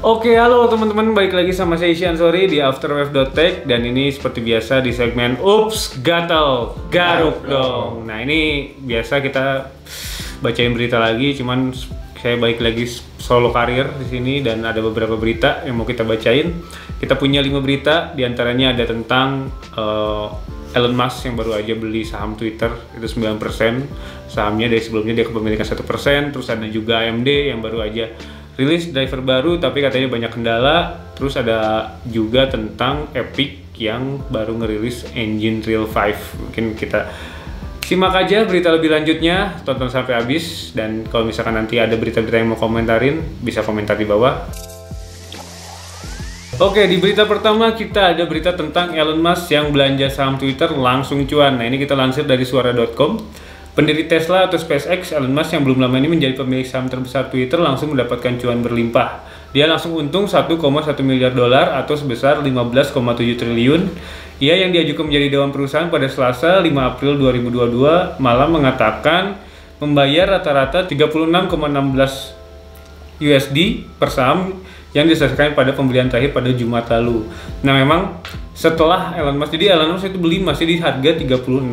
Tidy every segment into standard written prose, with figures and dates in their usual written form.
Oke, halo teman-teman, balik lagi sama saya Isyan Sori di Afterwave.tech. Dan ini seperti biasa di segmen Ups, Gatel, Garuk dong. Nah, ini biasa kita bacain berita lagi, cuman saya balik lagi solo karir di sini dan ada beberapa berita yang mau kita bacain. Kita punya 5 berita, diantaranya ada tentang Elon Musk yang baru aja beli saham Twitter, itu 9% sahamnya, dari sebelumnya dia kepemilikan 1%. Terus ada juga AMD yang baru aja rilis driver baru tapi katanya banyak kendala. Terus ada juga tentang Epic yang baru ngerilis engine Real 5. Mungkin kita simak aja berita lebih lanjutnya, tonton sampai habis. Dan kalau misalkan nanti ada berita-berita yang mau komentarin, bisa komentar di bawah. Oke, di berita pertama kita ada berita tentang Elon Musk yang belanja saham Twitter langsung cuan. Nah, ini kita lansir dari suara.com. Pendiri Tesla atau SpaceX, Elon Musk yang belum lama ini menjadi pemilik saham terbesar Twitter langsung mendapatkan cuan berlimpah. Dia langsung untung 1,1 miliar dolar atau sebesar 15,7 triliun. Ia yang diajukan menjadi dewan perusahaan pada Selasa 5 April 2022 malam mengatakan membayar rata-rata 36,16 USD per saham yang diselesaikan pada pembelian terakhir pada Jumat lalu. Nah, memang setelah Elon Musk, jadi Elon Musk itu beli masih di harga 36,16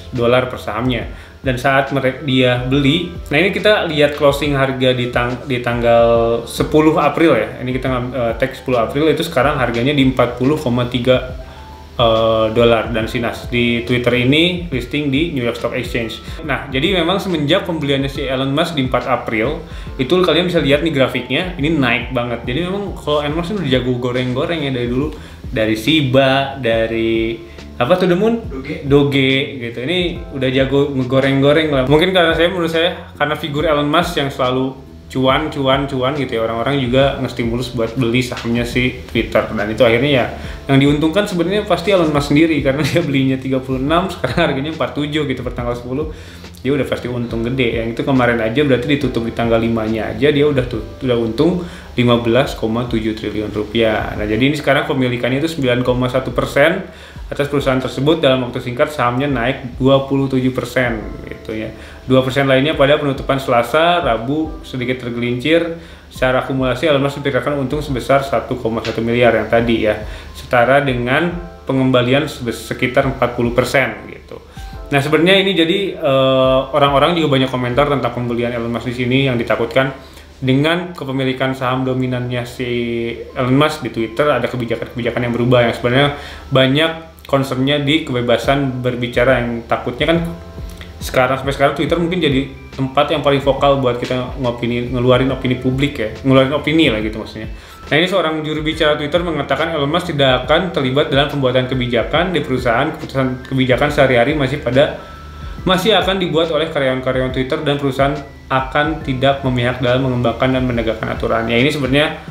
dolar per sahamnya. Dan saat dia beli, nah ini kita lihat closing harga di tanggal 10 April ya. Ini kita tag 10 April, itu sekarang harganya di 40,3 dolar. Dan Sinas di Twitter ini listing di New York Stock Exchange. Nah, jadi memang semenjak pembeliannya si Elon Musk di 4 April, itu kalian bisa lihat nih grafiknya, ini naik banget. Jadi memang kalau Elon Musk udah jago goreng-goreng ya dari dulu, dari Shiba, dari apa tuh, The Moon? Doge gitu. Ini udah jago ngegoreng-goreng lah. Mungkin menurut saya karena figur Elon Musk yang selalu cuan gitu ya, orang-orang juga ngestimulus buat beli sahamnya si Twitter. Dan itu akhirnya ya yang diuntungkan sebenarnya pasti Elon Musk sendiri, karena dia belinya 36, sekarang harganya 47 gitu per tanggal 10. Dia udah pasti untung gede. Yang itu kemarin aja berarti ditutup di tanggal 5-nya aja dia udah untung 15,7 triliun rupiah. Nah, jadi ini sekarang pemilikannya itu 9,1% atas perusahaan tersebut. Dalam waktu singkat sahamnya naik 27% gitu ya. 2% lainnya pada penutupan Selasa, Rabu sedikit tergelincir. Secara akumulasi Elon Musk diperkirakan untung sebesar 1,1 miliar yang tadi ya, setara dengan pengembalian sekitar 40% gitu. Nah, sebenarnya ini jadi orang-orang juga banyak komentar tentang pembelian Elon Musk di sini, yang ditakutkan dengan kepemilikan saham dominannya si Elon Musk di Twitter ada kebijakan-kebijakan yang berubah, yang sebenarnya banyak concernnya di kebebasan berbicara, yang takutnya kan sampai sekarang Twitter mungkin jadi tempat yang paling vokal buat kita ngeluarin opini publik ya, ngeluarin opini lah gitu maksudnya. Nah, ini seorang juru bicara Twitter mengatakan Elon Musk tidak akan terlibat dalam pembuatan kebijakan di perusahaan. Keputusan kebijakan sehari-hari masih akan dibuat oleh karyawan-karyawan Twitter, dan perusahaan akan tidak memihak dalam mengembangkan dan menegakkan aturan. Ya, ini sebenarnya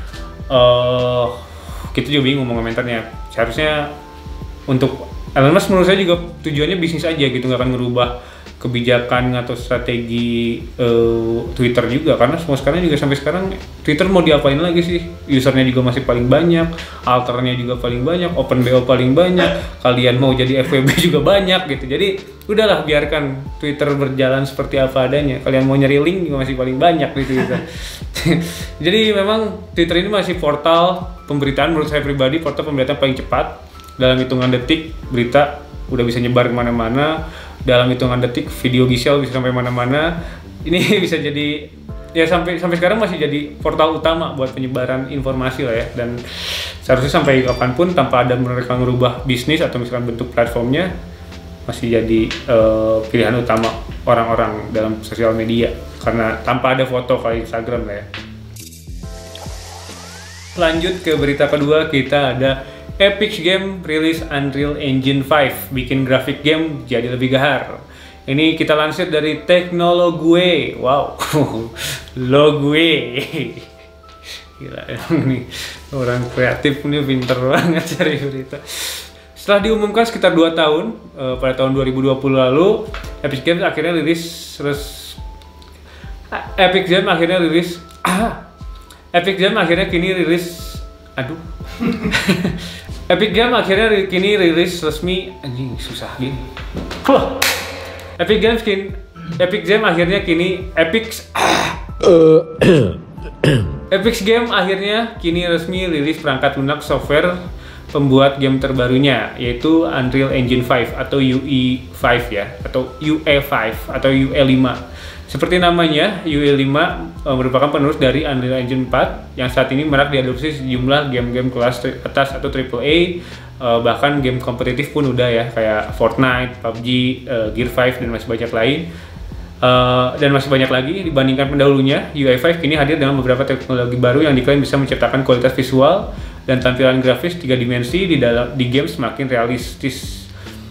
kita juga bingung mau komentarnya. Seharusnya untuk Elon Musk menurut saya juga tujuannya bisnis aja gitu, nggak akan merubah kebijakan atau strategi Twitter juga, karena semua sekarang juga sampai sekarang Twitter mau diapain lagi sih, usernya juga masih paling banyak, alternya juga paling banyak, OpenBO paling banyak, kalian mau jadi FWB juga banyak gitu. Jadi udahlah, biarkan Twitter berjalan seperti apa adanya. Kalian mau nyari link juga masih paling banyak di Twitter. Jadi memang Twitter ini masih portal pemberitaan, menurut saya pribadi portal pemberitaan paling cepat. Dalam hitungan detik berita udah bisa nyebar kemana-mana. Dalam hitungan detik video visual bisa sampai mana-mana. Ini bisa jadi ya sampai sekarang masih jadi portal utama buat penyebaran informasi lah ya. Dan seharusnya sampai kapanpun tanpa ada mereka merubah bisnis atau misalkan bentuk platformnya, masih jadi pilihan utama orang-orang dalam sosial media, karena tanpa ada foto kayak Instagram lah ya. Lanjut ke berita kedua, kita ada Epic Games rilis Unreal Engine 5, bikin grafik game jadi lebih gahar. Ini kita lansir dari Teknologue. Wow, Logue. Gila, emang nih orang kreatif nih pinter banget cari berita. Setelah diumumkan sekitar 2 tahun, pada tahun 2020 lalu, Epic Games akhirnya rilis Epic Games akhirnya kini rilis Epic Games akhirnya kini rilis resmi, anjing susah gini. Epic Games akhirnya kini Epic Games akhirnya kini resmi rilis perangkat lunak software pembuat game terbarunya, yaitu Unreal Engine 5 atau UE5 ya, atau UE5 atau UE5. Seperti namanya, UE5 merupakan penerus dari Unreal Engine 4 yang saat ini marak diadopsi sejumlah game-game kelas atas atau AAA, bahkan game kompetitif pun udah ya, kayak Fortnite, PUBG, Gear 5 dan masih banyak lain. Dan masih banyak lagi dibandingkan pendahulunya. UE5 kini hadir dengan beberapa teknologi baru yang diklaim bisa menciptakan kualitas visual dan tampilan grafis 3 dimensi di game semakin realistis.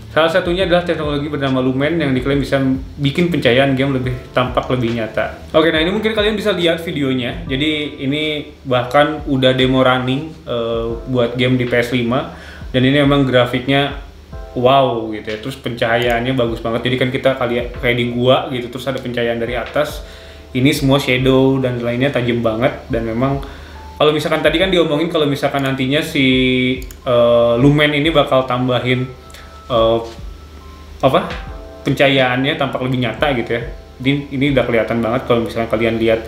Salah satunya adalah teknologi bernama Lumen yang diklaim bisa bikin pencahayaan game tampak lebih nyata. Oke, nah ini mungkin kalian bisa lihat videonya. Jadi ini bahkan udah demo running buat game di PS5, dan ini memang grafiknya wow gitu ya, terus pencahayaannya bagus banget. Jadi kan kita kayak di gua gitu, terus ada pencahayaan dari atas, ini semua shadow dan lainnya tajam banget. Dan memang kalau misalkan tadi kan diomongin kalau misalkan nantinya si Lumen ini bakal tambahin pencahayaannya tampak lebih nyata gitu ya. Ini udah kelihatan banget kalau misalkan kalian lihat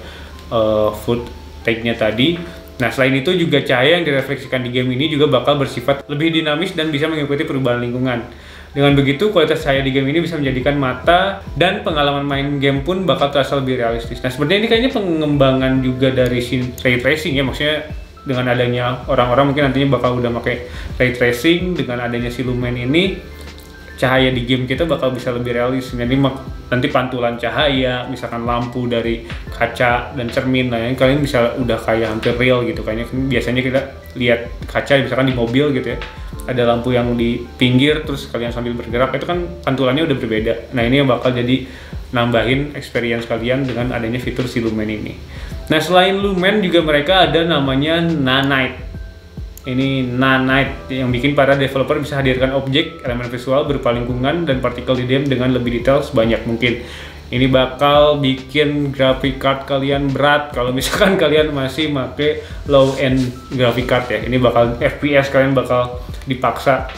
footage-nya tadi. Nah, selain itu juga cahaya yang direfleksikan di game ini juga bakal bersifat lebih dinamis dan bisa mengikuti perubahan lingkungan. Dengan begitu, kualitas cahaya di game ini bisa menjadikan mata dan pengalaman main game pun bakal terasa lebih realistis. Nah, sebenarnya ini kayaknya pengembangan juga dari ray tracing ya, maksudnya dengan adanya orang-orang mungkin nantinya bakal udah pakai ray tracing, dengan adanya si Lumen ini cahaya di game kita bakal bisa lebih realis. Jadi nanti pantulan cahaya, misalkan lampu dari kaca dan cermin, nah kalian bisa udah kayak hampir real gitu. Kayaknya biasanya kita lihat kaca misalkan di mobil gitu ya, ada lampu yang di pinggir terus kalian sambil bergerak, itu kan pantulannya udah berbeda. Nah, ini yang bakal jadi nambahin experience kalian dengan adanya fitur si Lumen ini. Nah, selain Lumen juga mereka ada namanya Nanite. Ini Nanite yang bikin para developer bisa hadirkan objek, elemen visual berupa lingkungan dan partikel di game dengan lebih detail sebanyak mungkin. Ini bakal bikin graphic card kalian berat kalau misalkan kalian masih pakai low end graphic card ya. Ini bakal FPS kalian bakal dipaksa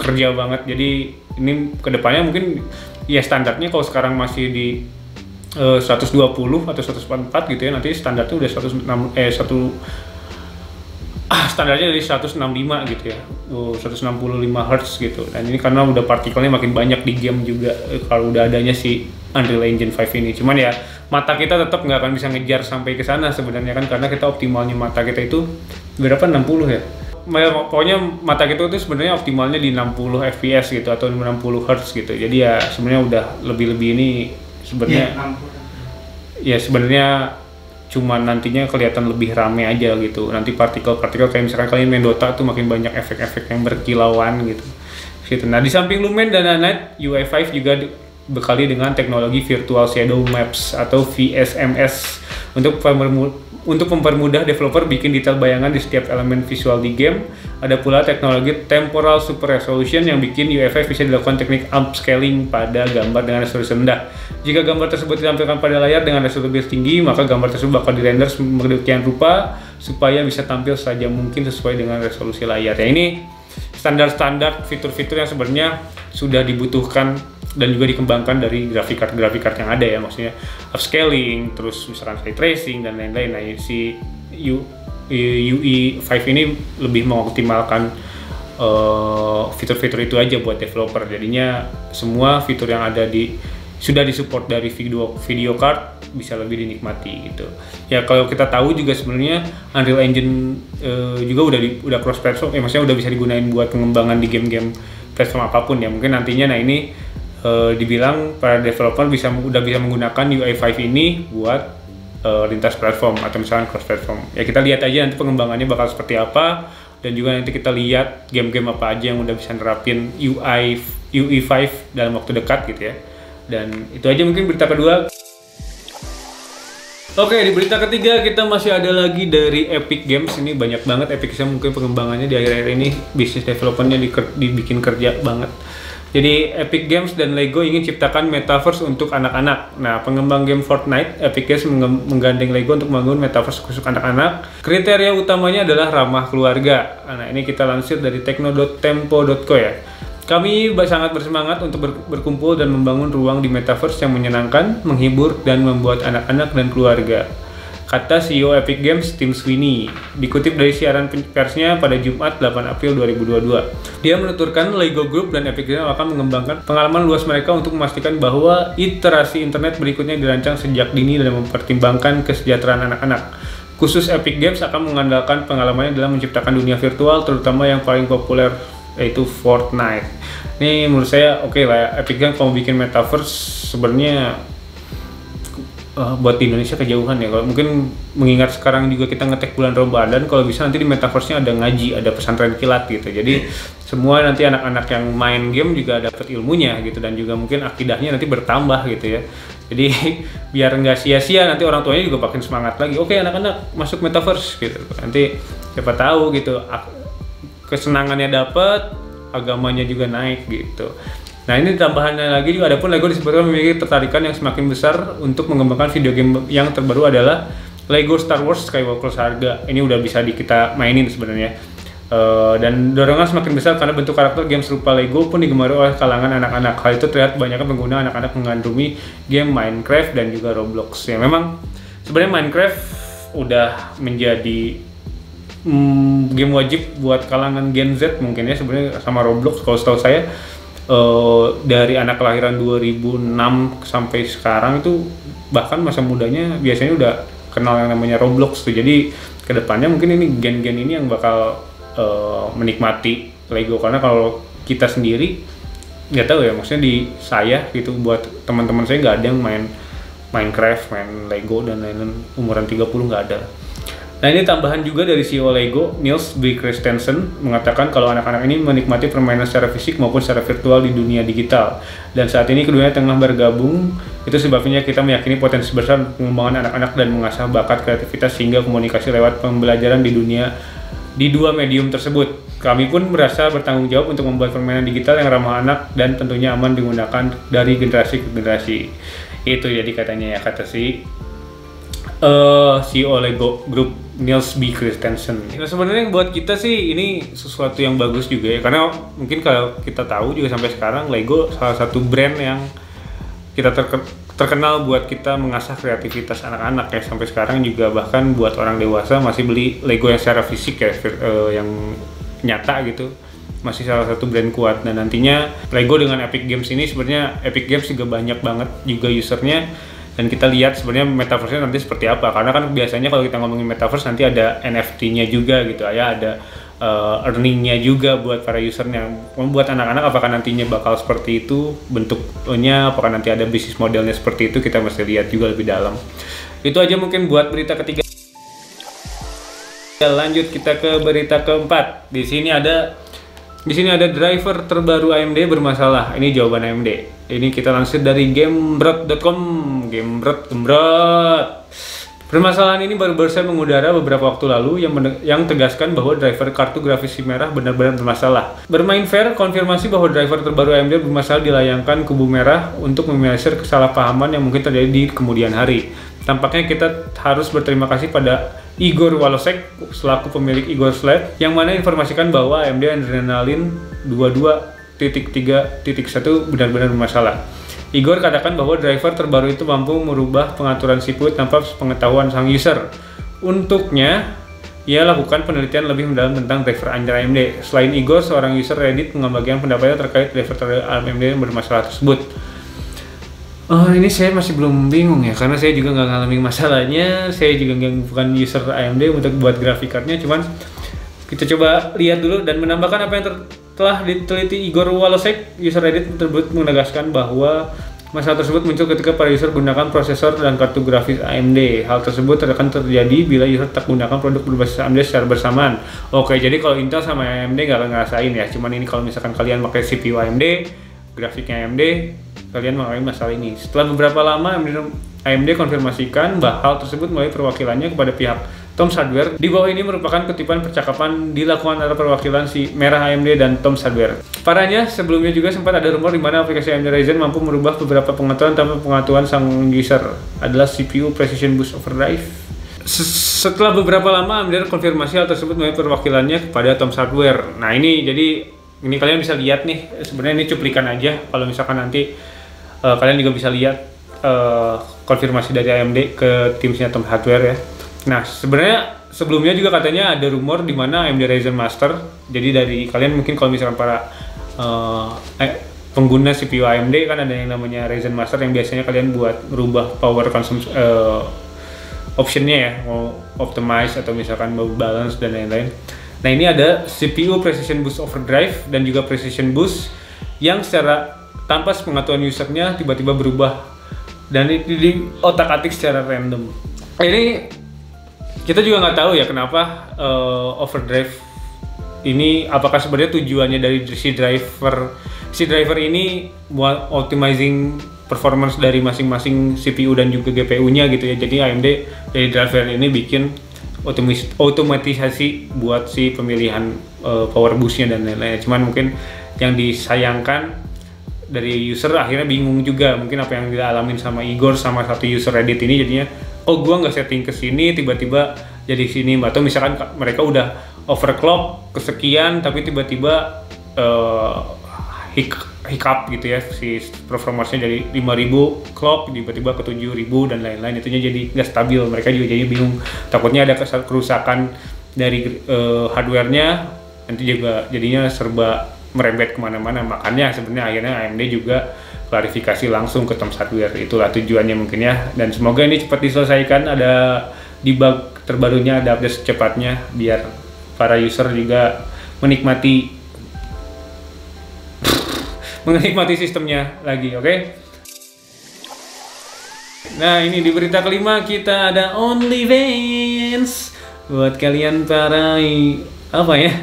kerja banget. Jadi ini kedepannya mungkin ya standarnya kalau sekarang masih di 120 atau 144 gitu ya, nanti standarnya udah standarnya dari 165 gitu ya, 165 Hz gitu. Dan ini karena udah partikelnya makin banyak di game juga kalau udah adanya si Unreal Engine 5 ini. Cuman ya mata kita tetap nggak akan bisa ngejar sampai ke sana sebenarnya kan, karena kita optimalnya mata kita itu berapa, 60 ya. Pokoknya mata kita itu sebenarnya optimalnya di 60 fps gitu atau 60 Hz gitu. Jadi ya sebenarnya udah lebih ini sebenarnya ya sebenarnya cuma nantinya kelihatan lebih rame aja gitu. Nanti partikel-partikel kayak misalkan kalian main Dota tuh makin banyak efek-efek yang berkilauan gitu. Nah, di samping Lumen dan Nanite, UE5 juga dibekali dengan teknologi Virtual Shadow Maps atau VSMS untuk mempermudah developer bikin detail bayangan di setiap elemen visual di game. Ada pula teknologi Temporal Super Resolution yang bikin UE5 bisa dilakukan teknik upscaling pada gambar dengan resolusi rendah. Jika gambar tersebut ditampilkan pada layar dengan resolusi lebih tinggi, maka gambar tersebut bakal dirender sedemikian rupa supaya bisa tampil saja mungkin sesuai dengan resolusi layar. Ya, ini standar-standar fitur-fitur yang sebenarnya sudah dibutuhkan dan juga dikembangkan dari graphic card yang ada ya, maksudnya upscaling, terus misalkan ray tracing dan lain-lain. Nah, si UE5 ini lebih mengoptimalkan fitur-fitur itu aja buat developer. Jadinya semua fitur yang ada sudah disupport dari video card bisa lebih dinikmati gitu. Ya, kalau kita tahu juga sebenarnya Unreal Engine juga udah cross platform, maksudnya udah bisa digunain buat pengembangan di game-game platform apapun ya. Mungkin nantinya ini dibilang para developer udah bisa menggunakan UE5 ini buat lintas platform atau misalnya cross platform. Ya, kita lihat aja nanti pengembangannya bakal seperti apa, dan juga nanti kita lihat game-game apa aja yang udah bisa nerapin UE5 dalam waktu dekat gitu ya. Dan itu aja mungkin berita kedua. Oke, di berita ketiga kita masih ada lagi dari Epic Games. Ini banyak banget Epic Games, mungkin pengembangannya di akhir-akhir ini bisnis developernya dibikin kerja banget. Jadi Epic Games dan Lego ingin ciptakan metaverse untuk anak-anak. Nah, pengembang game Fortnite, Epic Games menggandeng Lego untuk membangun metaverse khusus anak-anak. Kriteria utamanya adalah ramah keluarga. Nah, ini kita lansir dari tekno.tempo.co ya. Kami sangat bersemangat untuk berkumpul dan membangun ruang di metaverse yang menyenangkan, menghibur, dan membuat anak-anak dan keluarga kata CEO Epic Games Tim Sweeney. Dikutip dari siaran persnya pada Jumat 8 April 2022. Dia menuturkan Lego Group dan Epic Games akan mengembangkan pengalaman luas mereka untuk memastikan bahwa iterasi internet berikutnya dirancang sejak dini dan mempertimbangkan kesejahteraan anak-anak. Khusus Epic Games akan mengandalkan pengalamannya dalam menciptakan dunia virtual, terutama yang paling populer yaitu Fortnite. Ini menurut saya oke lah ya, Epic Games kalau bikin metaverse sebenarnya buat di Indonesia kejauhan ya. Kalau mungkin mengingat sekarang juga kita ngetek bulan Ramadan, kalau bisa nanti di metaverse-nya ada ngaji, ada pesantren kilat gitu. Jadi semua nanti anak-anak yang main game juga dapat ilmunya gitu, dan juga mungkin akidahnya nanti bertambah gitu ya. Jadi biar nggak sia-sia, nanti orang tuanya juga makin semangat lagi. Oke, anak-anak masuk metaverse gitu. Nanti siapa tahu gitu kesenangannya dapat, agamanya juga naik gitu. Nah, ini tambahannya lagi juga, adapun Lego disebutkan memiliki ketertarikan yang semakin besar untuk mengembangkan video game yang terbaru adalah Lego Star Wars Skywalker Saga. Ini udah bisa kita mainin sebenarnya. Dan dorongan semakin besar karena bentuk karakter game serupa Lego pun digemari oleh kalangan anak-anak. Hal itu terlihat banyaknya pengguna anak-anak mengandungi game Minecraft dan juga Roblox. Ya memang sebenarnya Minecraft udah menjadi game wajib buat kalangan Gen Z mungkin ya, sebenarnya sama Roblox kalau setahu saya. Dari anak kelahiran 2006 sampai sekarang itu bahkan masa mudanya biasanya udah kenal yang namanya Roblox tuh. Jadi kedepannya mungkin ini gen-gen ini yang bakal menikmati Lego, karena kalau kita sendiri nggak tahu ya, maksudnya di saya gitu, buat teman-teman saya nggak ada yang main Minecraft, main Lego dan lain-lain, umuran 30 nggak ada. Nah, ini tambahan juga dari CEO Lego, Niels B. Christensen, mengatakan kalau anak-anak ini menikmati permainan secara fisik maupun secara virtual di dunia digital. Dan saat ini keduanya tengah bergabung, itu sebabnya kita meyakini potensi besar pengembangan anak-anak dan mengasah bakat kreativitas hingga komunikasi lewat pembelajaran di dua medium tersebut. Kami pun merasa bertanggung jawab untuk membuat permainan digital yang ramah anak dan tentunya aman digunakan dari generasi ke generasi. Itu jadi katanya ya, kata si CEO Lego Group Niels B. Christensen. Nah, sebenarnya buat kita sih ini sesuatu yang bagus juga ya, karena mungkin kalau kita tahu juga sampai sekarang Lego salah satu brand yang kita terkenal buat kita mengasah kreativitas anak-anak ya. Sampai sekarang juga bahkan buat orang dewasa masih beli Lego yang secara fisik ya, yang nyata gitu, masih salah satu brand kuat. Dan nantinya Lego dengan Epic Games ini, sebenarnya Epic Games juga banyak banget juga usernya. Dan kita lihat sebenarnya metaverse nanti seperti apa, karena kan biasanya kalau kita ngomongin metaverse nanti ada NFT-nya juga gitu ya, ada earning-nya juga buat para usernya. Buat anak-anak apakah nantinya bakal seperti itu bentuknya, apakah nanti ada bisnis modelnya seperti itu, kita mesti lihat juga lebih dalam. Itu aja mungkin buat berita ketiga. Lanjut kita ke berita keempat. Di sini ada driver terbaru AMD bermasalah. Ini jawaban AMD. Ini kita lansir dari Gamebrot.com. Gamebrot. Permasalahan ini baru saja mengudara beberapa waktu lalu yang tegaskan bahwa driver kartu grafis si merah benar-benar bermasalah. Bermain fair, konfirmasi bahwa driver terbaru AMD bermasalah dilayangkan kubu merah untuk meminimalisir kesalahpahaman yang mungkin terjadi di kemudian hari. Tampaknya kita harus berterima kasih pada Igor Walosek selaku pemilik Igor Sled yang mana informasikan bahwa AMD Adrenalin 22.3.1 benar-benar bermasalah. Igor katakan bahwa driver terbaru itu mampu merubah pengaturan CPU tanpa pengetahuan sang user. Untuknya, ia lakukan penelitian lebih mendalam tentang driver anjir AMD. Selain Igor, seorang user Reddit membagikan pendapatnya terkait driver terbaru AMD yang bermasalah tersebut. Ini saya masih belum bingung ya, karena saya juga nggak ngalamin masalahnya. Saya juga bukan user AMD untuk buat grafik cardnya, cuman kita coba lihat dulu dan menambahkan apa yang telah diteliti Igor Walosek. User Reddit tersebut menegaskan bahwa masalah tersebut muncul ketika para user gunakan prosesor dan kartu grafis AMD. Hal tersebut akan terjadi bila user tak gunakan produk berbasis AMD secara bersamaan. Oke, jadi kalau Intel sama AMD nggak akan ngerasain ya, cuman ini kalau misalkan kalian pakai CPU AMD, grafiknya AMD, kalian mengalami masalah ini. Setelah beberapa lama, AMD konfirmasikan bahwa hal tersebut melalui perwakilannya kepada pihak Tom's Hardware. Di bawah ini merupakan kutipan percakapan dilakukan antara perwakilan si merah AMD dan Tom's Hardware. Parahnya, sebelumnya juga sempat ada rumor di mana aplikasi AMD Ryzen mampu merubah beberapa pengaturan tanpa pengetahuan sang user adalah CPU Precision Boost Overdrive. Setelah beberapa lama, AMD konfirmasi hal tersebut melalui perwakilannya kepada Tom's Hardware. Nah, ini kalian bisa lihat nih, sebenarnya ini cuplikan aja. Kalau misalkan nanti kalian juga bisa lihat konfirmasi dari AMD ke timnya Tom's Hardware ya. Nah, sebenarnya sebelumnya juga katanya ada rumor di mana AMD Ryzen Master. Jadi dari kalian mungkin kalau misalkan para pengguna CPU AMD kan ada yang namanya Ryzen Master yang biasanya kalian buat merubah power consumption optionnya ya, mau optimize atau misalkan mau balance dan lain-lain. Nah, ini ada CPU Precision Boost Overdrive dan juga Precision Boost yang secara tanpa sepengetahuan usernya tiba-tiba berubah dan ini di otak-atik secara random. Ini kita juga nggak tahu ya kenapa overdrive ini, apakah sebenarnya tujuannya dari si driver ini buat optimizing performance dari masing-masing CPU dan juga GPU-nya gitu ya. Jadi AMD dari driver ini bikin otomatisasi buat si pemilihan power boost-nya dan lain-lain. Cuman mungkin yang disayangkan dari user akhirnya bingung juga, mungkin apa yang dialamin sama Igor sama satu user Reddit ini jadinya, oh gua nggak setting ke sini tiba-tiba jadi sini, atau misalkan mereka udah overclock kesekian tapi tiba-tiba hiccup gitu ya, si performance-nya jadi 5000 clock tiba-tiba ke 7000 dan lain-lain, itunya jadi nggak stabil, mereka juga jadi bingung, takutnya ada kerusakan dari hardware-nya, nanti juga jadinya serba merembet kemana-mana. Makanya sebenarnya akhirnya AMD juga klarifikasi langsung ke Tom's Hardware, itulah tujuannya mungkin ya, dan semoga ini cepat diselesaikan, ada debug terbarunya, ada update secepatnya biar para user juga menikmati sistemnya lagi, oke? Nah, ini di berita kelima kita ada OnlyFans buat kalian para apa ya?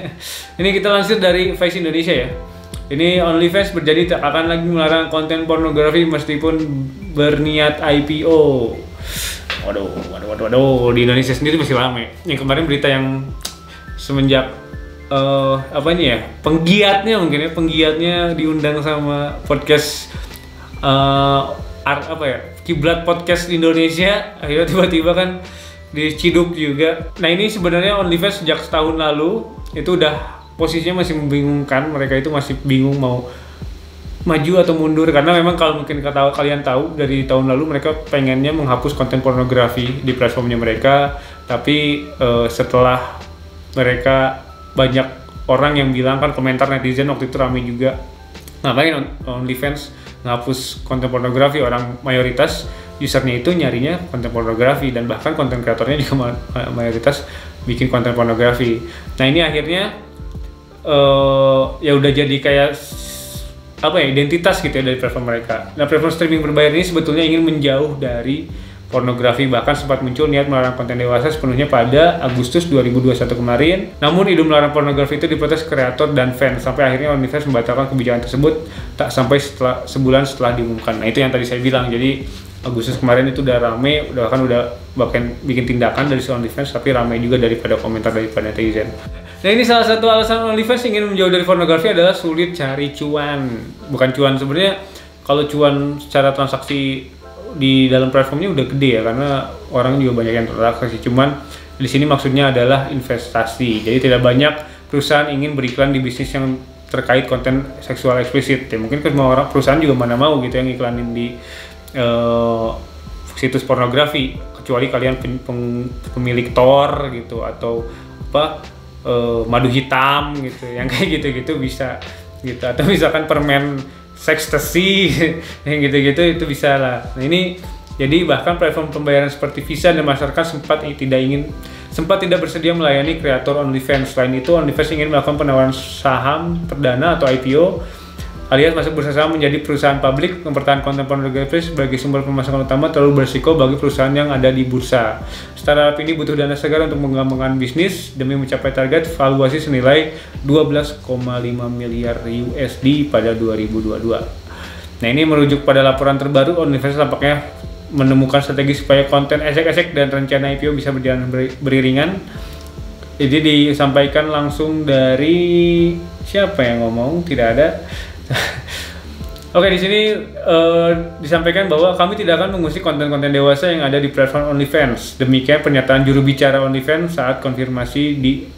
Ini kita lansir dari Vice Indonesia ya. Ini OnlyFans berjanji tak akan lagi melarang konten pornografi meskipun berniat IPO. Waduh, di Indonesia sendiri masih rame. Yang kemarin berita yang semenjak apa ini ya? Penggiatnya diundang sama podcast apa ya? Kiblat Podcast Indonesia, akhirnya tiba-tiba kan diciduk juga. Nah, ini sebenarnya OnlyFans sejak setahun lalu itu udah posisinya masih membingungkan, mereka itu masih bingung mau maju atau mundur, karena memang kalau mungkin kalian tahu dari tahun lalu mereka pengennya menghapus konten pornografi di platformnya mereka, tapi setelah mereka banyak orang yang bilang, kan komentar netizen waktu itu ramai juga, ngapain OnlyFans menghapus konten pornografi, orang mayoritas usernya itu nyarinya konten pornografi dan bahkan konten kreatornya juga mayoritas bikin konten pornografi. Nah, ini akhirnya ya udah jadi kayak apa ya, identitas gitu ya dari platform mereka. Nah, platform streaming berbayar ini sebetulnya ingin menjauh dari pornografi, bahkan sempat muncul niat melarang konten dewasa sepenuhnya pada Agustus 2021 kemarin. Namun ide melarang pornografi itu diprotes kreator dan fans, sampai akhirnya OnlyFans membatalkan kebijakan tersebut tak sampai sebulan setelah diumumkan. Nah, itu yang tadi saya bilang, jadi Agustus kemarin itu udah rame, udah bahkan bikin tindakan dari OnlyFans, tapi rame juga daripada komentar daripada netizen. Nah, ini salah satu alasan OnlyFans ingin menjauh dari pornografi adalah sulit cari cuan. Bukan cuan sebenarnya, kalau cuan secara transaksi di dalam platformnya udah gede ya, karena orang juga banyak yang transaksi. Cuman di sini maksudnya adalah investasi. Jadi tidak banyak perusahaan ingin beriklan di bisnis yang terkait konten seksual eksplisit. Ya, mungkin semua orang perusahaan juga mana mau gitu yang iklanin di situs pornografi, kecuali kalian pemilik Tor gitu atau apa madu hitam gitu, yang kayak gitu bisa gitu, atau misalkan permen sextasy yang gitu-gitu itu bisa lah. Nah, ini jadi bahkan platform pembayaran seperti Visa dan Mastercard sempat tidak bersedia melayani kreator OnlyFans. Selain itu, OnlyFans ingin melakukan penawaran saham perdana atau IPO alias masuk bursa saham menjadi perusahaan publik. Mempertahankan konten pornografi sebagai sumber pemasukan utama terlalu berisiko bagi perusahaan yang ada di bursa. Startup ini butuh dana segar untuk mengembangkan bisnis demi mencapai target valuasi senilai 12,5 miliar USD pada 2022. Nah, ini merujuk pada laporan terbaru, OnlyFans tampaknya menemukan strategi supaya konten esek-esek dan rencana IPO bisa berjalan beriringan. Jadi disampaikan langsung dari siapa yang ngomong? Tidak ada. Oke, di sini disampaikan bahwa kami tidak akan mengusik konten-konten dewasa yang ada di platform OnlyFans. Demikian pernyataan juru bicara OnlyFans saat konfirmasi di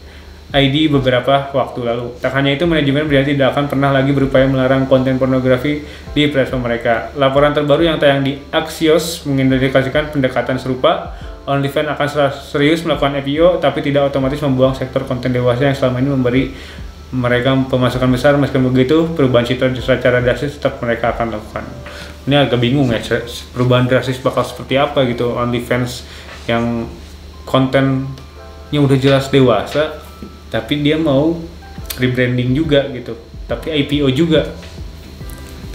ID beberapa waktu lalu. Tak hanya itu, manajemen berjanji tidak akan pernah lagi berupaya melarang konten pornografi di platform mereka. Laporan terbaru yang tayang di Axios mengindikasikan pendekatan serupa. OnlyFans akan serius melakukan IPO tapi tidak otomatis membuang sektor konten dewasa yang selama ini memberi mereka pemasukan besar. Meskipun begitu, perubahan citra secara drastis tetap mereka akan lakukan. Ini agak bingung ya, perubahan drastis bakal seperti apa gitu. OnlyFans yang kontennya udah jelas dewasa, tapi dia mau rebranding juga gitu, tapi IPO juga.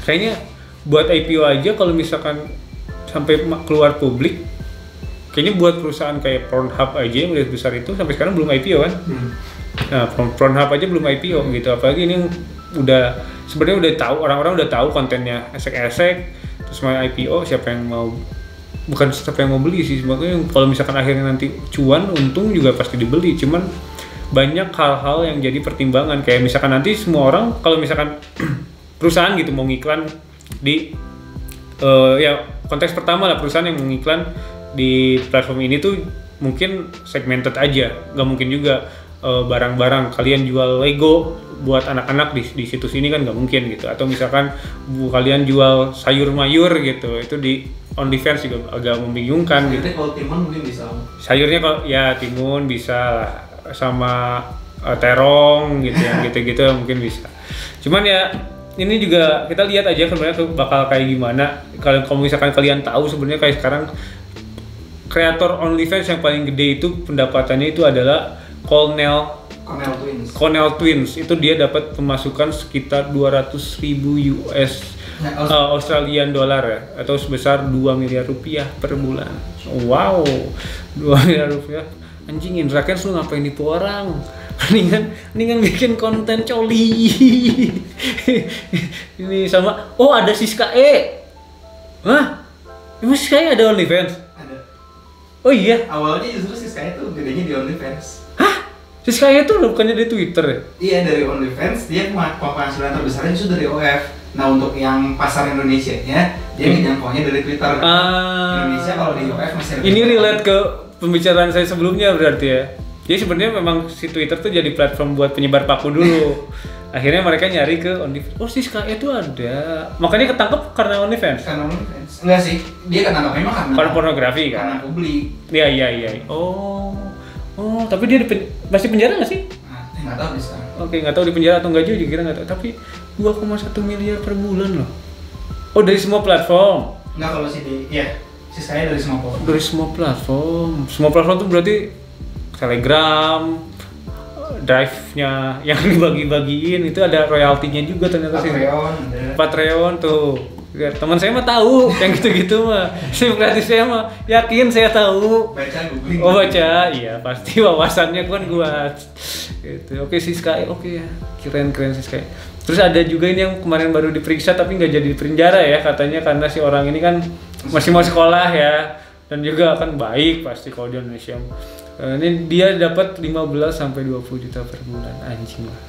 Kayaknya buat IPO aja kalau misalkan sampai keluar publik, kayaknya buat perusahaan kayak Pornhub aja yang udah besar itu sampai sekarang belum IPO kan. Nah, Pornhub aja belum IPO gitu, apalagi ini udah sebenarnya udah tahu, orang-orang udah tahu kontennya esek-esek, terus mau IPO siapa yang mau, bukan siapa yang mau beli sih, sebetulnya kalau misalkan akhirnya nanti cuan untung juga pasti dibeli. Cuman banyak hal-hal yang jadi pertimbangan, kayak misalkan nanti semua orang kalau misalkan perusahaan gitu mau ngiklan di ya konteks pertama lah, perusahaan yang mengiklan di platform ini tuh mungkin segmented aja, nggak mungkin juga barang-barang kalian jual Lego buat anak-anak di situs ini kan nggak mungkin gitu, atau misalkan kalian jual sayur mayur gitu, itu di OnlyFans juga agak membingungkan gitu. Kalau timun mungkin bisa. Sayurnya kalau ya timun bisa lah, sama terong gitu ya, gitu-gitu mungkin bisa. Cuman ya ini juga kita lihat aja sebenarnya bakal kayak gimana. Kalau misalkan kalian tahu sebenarnya kayak sekarang kreator OnlyFans yang paling gede itu pendapatannya itu adalah Cornell Twins. Itu dia dapat pemasukan sekitar 200.000 Australian dollar ya, atau sebesar 2 miliar rupiah per bulan. Wow, 2 miliar rupiah. Anjing, Indra Kents lu ngapain nipu orang? Mendingan bikin konten coli. Ini sama, oh ada Siska E. Hah? Emang Siska E ada OnlyFans? Ada. Oh iya? Awalnya justru Siska E tuh gedenya di OnlyFans. Hah? Siska E tuh bukannya di Twitter ya? Iya, dari OnlyFans, dia penghasilan terbesarnya justru dari OF. Nah, untuk yang pasar Indonesia-nya, dia ngejangkaunya dari Twitter. Indonesia kalau di OF masih ini relate ke pembicaraan saya sebelumnya berarti ya. Jadi sebenarnya memang si Twitter tuh jadi platform buat penyebar paku dulu. Akhirnya mereka nyari ke OnlyFans. Oh, si Siska E itu ada. Makanya ketangkep karena OnlyFans. Karena OnlyFans. Enggak sih, dia ketangkep memang karena pornografi kan. Karena publik. Iya. Oh, tapi dia masih penjara nggak sih? Nah, nggak tahu nih sekarang. Oke, nggak tahu di penjara atau nggak juga, kita nggak tahu. Tapi 2,1 miliar per bulan loh. Oh, dari semua platform? Nggak, kalau Siska E dari semua platform. Dari semua platform. Semua platform tuh berarti Telegram, Drive-nya yang dibagi-bagiin itu ada royaltinya juga ternyata sih. Patreon tuh. Ya, teman saya mah tahu yang gitu-gitu mah. Sim gratis saya mah yakin saya tahu. Baca, googling. Oh, baca. Iya, pasti wawasannya kan kuat. Gitu. Oke, Siska E. Oke ya. Keren Siska E. Terus ada juga ini yang kemarin baru diperiksa tapi nggak jadi di penjara ya katanya, karena si orang ini kan masih mau sekolah ya, dan juga akan baik pasti kalau di Indonesia. Ini dia dapat 15 sampai 20 juta per bulan, anjing lah.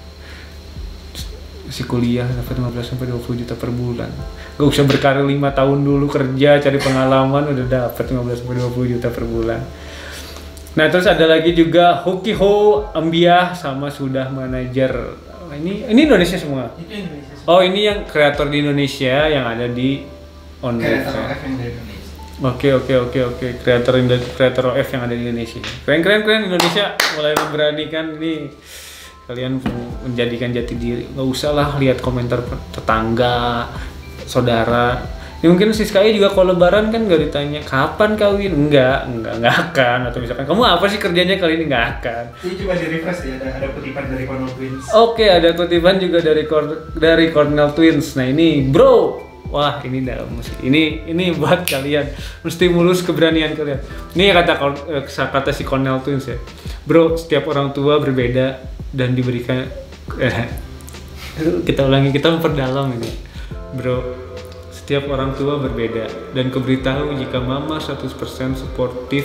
Si kuliah dapat 15 sampai 20 juta per bulan. Gak usah berkarir 5 tahun dulu kerja cari pengalaman udah dapat 15 sampai 20 juta per bulan. Nah, terus ada lagi juga Hokiho, Ambiah sama Sudah Manajer. Ini Indonesia semua. Itu Indonesia. Oh, ini yang kreator di Indonesia yang ada di OnlyFans. Oke. Kreator OF yang ada di Indonesia. Keren Indonesia mulai memberanikan ini. Kalian menjadikan jati diri. Nggak usah lah lihat komentar tetangga, saudara. Ya mungkin Siska E juga kalau lebaran kan nggak ditanya kapan kawin, enggak akan. Atau misalkan kamu apa sih kerjanya kali ini, nggak akan. Ini coba di refresh ya, ada kutipan dari Cornell Twins. Oke, ada kutipan juga dari Cornell Twins. Nah ini bro, wah ini dalam musik. Ini buat kalian, menstimulus keberanian kalian. Ini kata si Cornell Twins ya. Bro, setiap orang tua berbeda dan diberikan kita memperdalam ini. Bro, setiap orang tua berbeda dan kuberitahu jika mama 100% suportif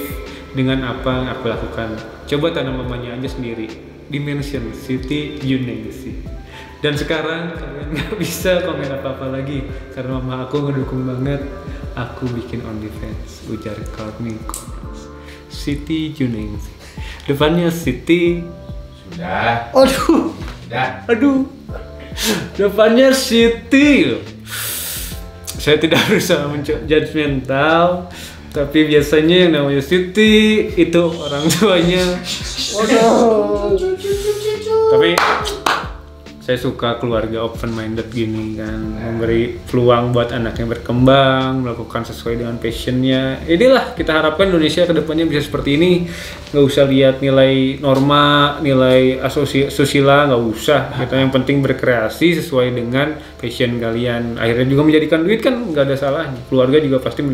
dengan apa yang aku lakukan. Coba tanam mamanya aja sendiri. Dimension City Unity. Dan sekarang kalian nggak bisa komen apa-apa lagi karena mama aku ngedukung banget. Aku bikin OnlyFans, ujar Courtney Connors. City Unity. Depannya City. Sudah. Aduh. Depannya City. Saya tidak berusaha judgmental, Tapi biasanya yang namanya Siti itu orang tuanya. Waduh. Tapi saya suka keluarga open minded gini kan, memberi peluang buat anaknya berkembang, melakukan sesuai dengan passionnya. Inilah kita harapkan Indonesia kedepannya bisa seperti ini. Nggak usah lihat nilai norma, nilai asusila, nggak usah. Kita yang penting berkreasi sesuai dengan passion kalian. Akhirnya juga menjadikan duit kan nggak ada salahnya. Keluarga juga pasti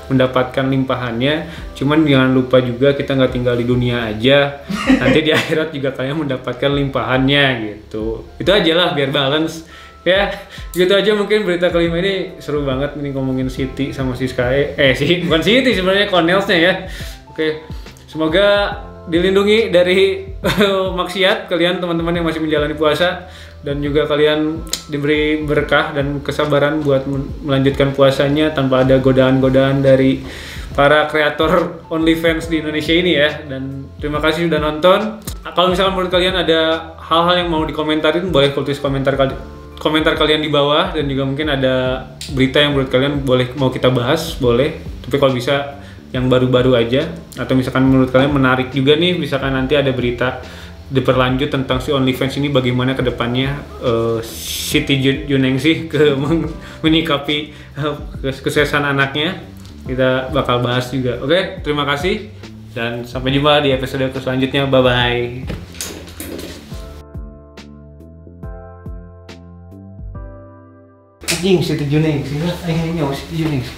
mendapatkan limpahannya. Cuman jangan lupa juga kita nggak tinggal di dunia aja. Nanti di akhirat juga kalian mendapatkan limpahannya gitu. Itu aja lah biar balance ya, gitu aja mungkin berita kelima ini. Seru banget ini ngomongin Siti sama Siskae, bukan Siti sebenarnya, Cornelsnya ya. Oke, semoga dilindungi dari maksiat kalian teman-teman yang masih menjalani puasa, dan juga kalian diberi berkah dan kesabaran buat melanjutkan puasanya tanpa ada godaan-godaan dari para kreator OnlyFans di Indonesia ini ya. Dan terima kasih sudah nonton. Kalau misalkan menurut kalian ada hal-hal yang mau dikomentarin, boleh tulis komentar kalian di bawah. Dan juga mungkin ada berita yang menurut kalian mau kita bahas, boleh. Tapi kalau bisa yang baru-baru aja, atau misalkan menurut kalian menarik juga nih, misalkan nanti ada berita diperlanjut tentang si OnlyFans ini, bagaimana kedepannya Siti Juningsih menyikapi kesuksesan anaknya, kita bakal bahas juga. Oke, terima kasih dan sampai jumpa di episode selanjutnya. Bye bye. Anjing Siti Juningsih, Siti Juningsih.